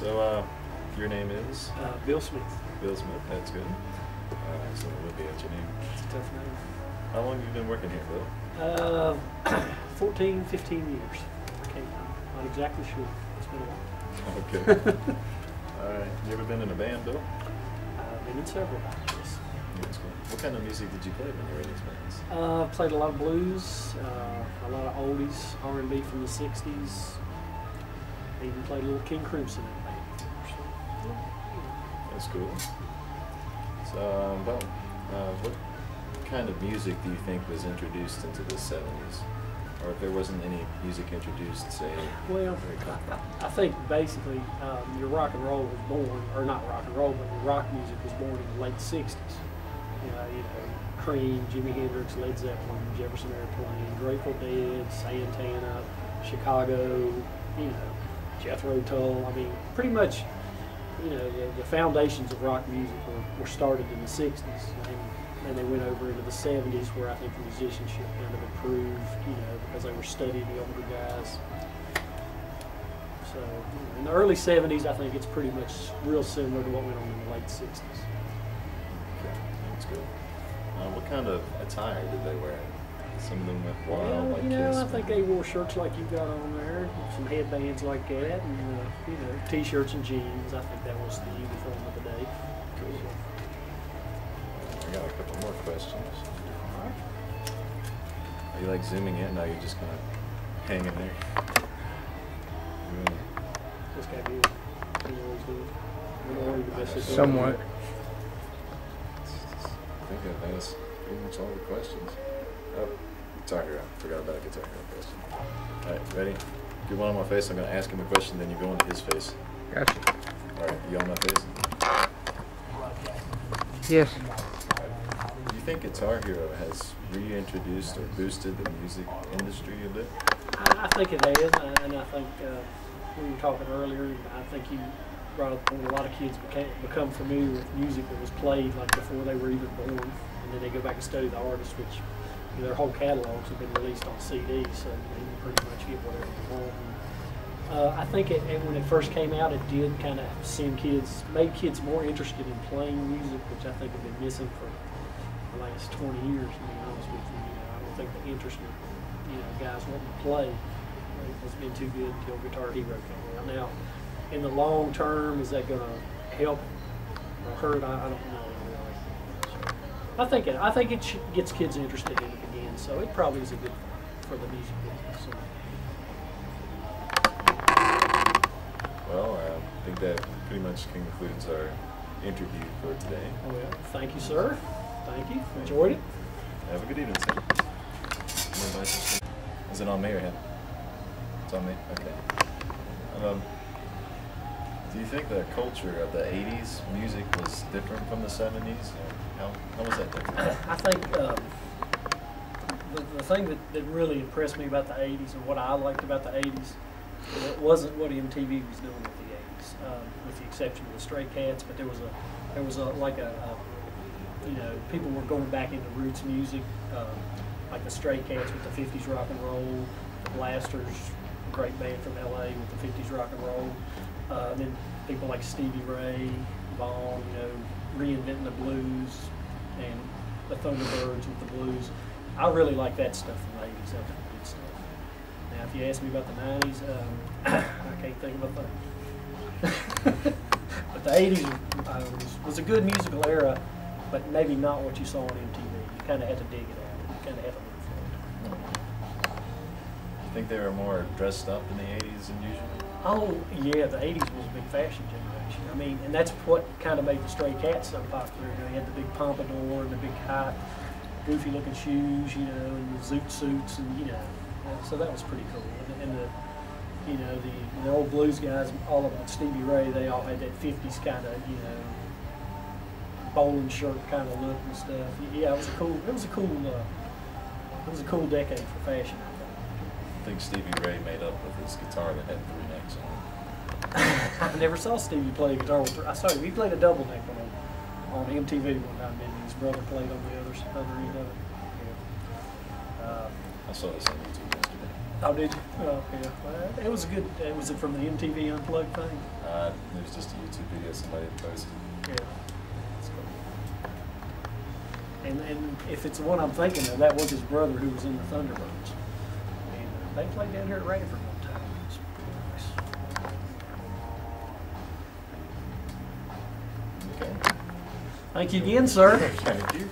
So, your name is? Bill Smith. Bill Smith, that's good. So Olivia, what's your name? It's a tough name. How long have you been working here, Bill? 14, 15 years. I'm not exactly sure. It's been a while. Okay. Alright. You ever been in a band, Bill? I've been in several bands. Yeah, that's cool. What kind of music did you play when you were in these bands? Played a lot of blues, a lot of oldies, R&B from the 60s. Even played a little King Crimson in the band. So, That's cool. So, what kind of music do you think was introduced into the 70s? Or if there wasn't any music introduced, say, well, I think basically your rock and roll was born, or not rock and roll, but your rock music was born in the late 60s. You know, Cream, Jimi Hendrix, Led Zeppelin, Jefferson Airplane, Grateful Dead, Santana, Chicago, Jethro Tull. I mean, pretty much, the foundations of rock music were started in the 60s. And they went over into the 70s where I think the musicianship kind of improved, because they were studying the older guys. So in the early 70s, I think it's pretty much real similar to what went on in the late 60s. Okay, that's good. What kind of attire did they wear? Some of them went wild, like Kiss. I think they wore shirts like you got on there, some headbands like that, and t-shirts and jeans. I think that was the uniform of the day. Cool. I got a couple more questions. All right. Are you like zooming in? No, you're just kind of hanging there. This guy here, Somewhat. I think I've asked pretty much all the questions. Oh, Guitar Hero. Forgot about a Guitar Hero question. Alright, ready? Get one on my face. I'm going to ask him a question, then you go into his face. Gotcha. Alright, you on my face? Yes. Do you think Guitar Hero has reintroduced or boosted the music industry a bit? I think it has, and I think we were talking earlier, I think you brought up the point, a lot of kids become familiar with music that was played like before they were even born, and then they go back and study the artist, which their whole catalogs have been released on CD, so you can pretty much get whatever you want. I think when it first came out, it did kind of made kids more interested in playing music, which I think have been missing for the last 20 years, to be honest with you. I don't think the interest in guys wanting to play has been too good until Guitar Hero came out. Now, in the long term, is that going to help or hurt? I don't know really. So, I think it gets kids interested in it again, so it probably is a good thing for the music business. So. Well, I think that pretty much concludes our interview for today. Well, thank you, sir. Thank you. Enjoyed it. Have a good evening, sir. Is it on me or him? It's on me? Okay. Do you think the culture of the 80s music was different from the 70s? How was that different? I think the thing that really impressed me about the 80s and what I liked about the 80s, it wasn't what MTV was doing with the 80s, with the exception of the Stray Cats, but there was people were going back into roots music, like the Stray Cats with the 50s rock and roll, the Blasters, a great band from LA with the 50s rock and roll, then people like Stevie Ray, Vaughn, reinventing the blues, and the Thunderbirds with the blues. I really like that stuff from the 80s. That was good stuff. Now, if you ask me about the 90s, I can't think of a thing. But the 80s was a good musical era, but maybe not what you saw on MTV. You kind of had to dig it out. You kind of had to look for it. You think they were more dressed up in the 80s than usual? Oh, yeah, the 80s was a big fashion generation. I mean, and that's what kind of made the Stray Cats so popular. You had the big pompadour and the big high, goofy-looking shoes, and the zoot suits, and, so that was pretty cool. And the old blues guys, all of them, Stevie Ray, they all had that 50s kind of, bowling shirt kind of look and stuff. Yeah, it was a cool decade for fashion, I think. I think Stevie Ray made up with his guitar that had 3 necks on it. I never saw Stevie play guitar with he played a double neck on MTV one time, and his brother played on the other end of it. Yeah. I saw this on YouTube yesterday. Oh, did you? Oh, yeah. It was a good. Was it from the MTV Unplugged thing? It was just a YouTube video somebody had posted. Yeah. That's cool. And if it's the one I'm thinking of, that was his brother who was in the Thunderbirds. And they played down here at Radford one time. It was pretty nice. Okay. Thank you again, sir. Thank you.